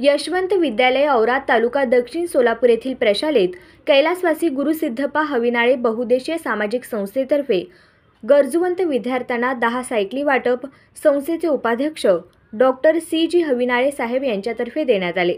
यशवंत विद्यालय औराद तालुका दक्षिण सोलापूर येथील प्रशालेत कैलासवासी गुरुसिद्धप्पा हविनाळे बहुउद्देशीय सामाजिक संस्थेतर्फे गरजूवंत विद्यार्थ्यांना 10 सायकली वाटप संस्थेचे उपाध्यक्ष डॉक्टर सी.जी. हविनाळे साहेब यांच्यातर्फे देण्यात आले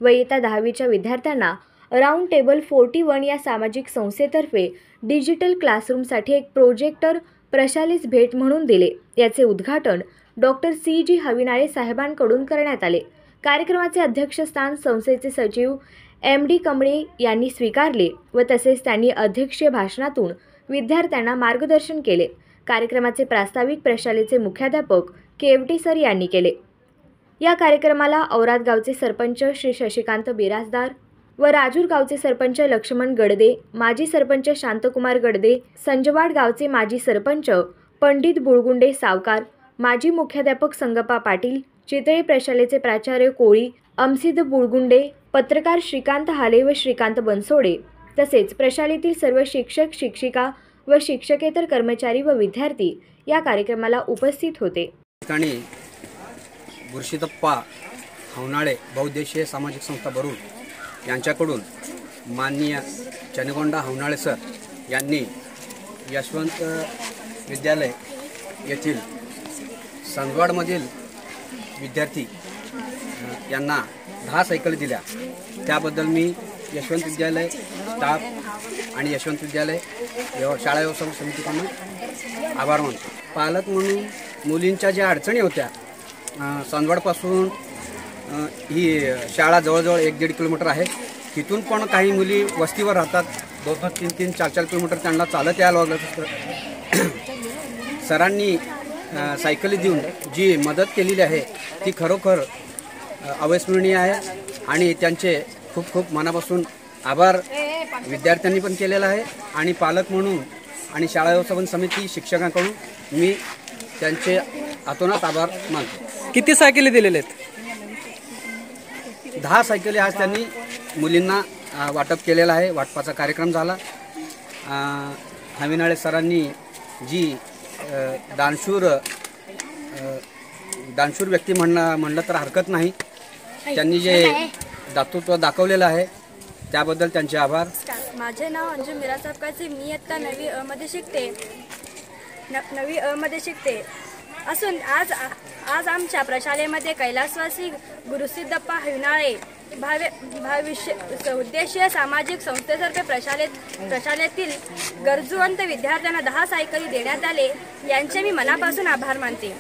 व इयत्ता 10वीच्या विद्यार्थ्यांना राऊंड टेबल 41 या सामाजिक संस्थेतर्फे डिजिटल क्लासरूमसाठी एक प्रोजेक्टर प्रशालेस भेट म्हणून दिले। याचे उद्घाटन डॉक्टर सी.जी. हविनाळे साहेबांकडून करण्यात आले। कार्यक्रमाचे अध्यक्षस्थान संस्थेचे सचिव एम.डी. कमळे यांनी स्वीकारले व तसेच त्यांनी अध्यक्षीय भाषणातून विद्यार्थ्यांना मार्गदर्शन केले। कार्यक्रमाचे प्रास्ताविक प्रशालेचे मुख्याध्यापक केवटे सर यांनी केले। या कार्यक्रमाला औराद गावचे सरपंच श्री शशिकांत बिराजदार व राजूर गावचे सरपंच लक्ष्मण गडदे, माजी सरपंच शांतकुमार गडदे, संजवाड गावचे माजी सरपंच पंडित बुळगुंडे सावकार, माजी मुख्याध्यापक संगप्पा पाटील, चितळे प्रशालेचे प्राचार्य कोळी, अमसिद बुळगुंडे, पत्रकार श्रीकांत हाले व श्रीकांत बनसोडे तसेच प्रशालेतील सर्व शिक्षक, शिक्षिका व शिक्षकेतर कर्मचारी व विद्यार्थी या कार्यक्रमाला उपस्थित होते। गुरुसिद्धप्पा हविनाळे बहुउद्देशीय सामाजिक संस्था भरूड यांच्याकडून माननीय चनगोंडा हविनाळे सर यांनी यशवंत विद्यालय येथील संजवाडमधील विद्यार्थी यांना 10 सायकल दिल्या। त्याबद्दल मी यशवंत विद्यालय स्टाफ आणि यशवंत विद्यालय शाळा व्यवस्थापन समितीकडून आभार मानतो। पालक म्हणून मुलींच्या ज्या अडचणी होत्या, संजवाडपासून ही शाळा जवळजवळ 1-1.5 किलोमीटर आहे। तिथून पण काही मुली वस्तीवर राहतात, 2-2, 3-3, 4-4 किलोमीटर त्यांना चालत यायला लागत असतं। सरांनी सायकली देऊन जी मदत केलेली आहे ती खरोखर अविस्मरणीय आहे आणि त्यांचे खूप खूप मनापासून आभार विद्यार्थ्यांनी पण केलेला आहे आणि पालक म्हणून आणि शाळा व्यवस्थापन समिती शिक्षकांकडून मी त्यांचे अतोनात आभार मानतो। किती सायकली दिलेले आहेत? 10 सायकली आज त्यांनी मुलींना वाटप केलेला आहे। वाटपाचा कार्यक्रम झाला। हविनाळे सरांनी जी दानशूर व्यक्ती म्हणलं तर हरकत नाही, त्यांनी जे दातृत्व दाखवलेलं आहे त्याबद्दल त्यांचे आभार। माझे नाव अंजू मीरा सापकाचे, मी इयत्ता 9वी अ मध्ये शिकते असून आज आमच्या प्रशालेमध्ये कैलासवासी गुरुसिद्धप्पा हविनाळे उद्देशीय सामाजिक संस्थेतर्फे प्रशालेतील गरजूवंत विद्यार्थ्यांना 10 सायकली देण्यात आले। यांचे मी मनापासून आभार मानते।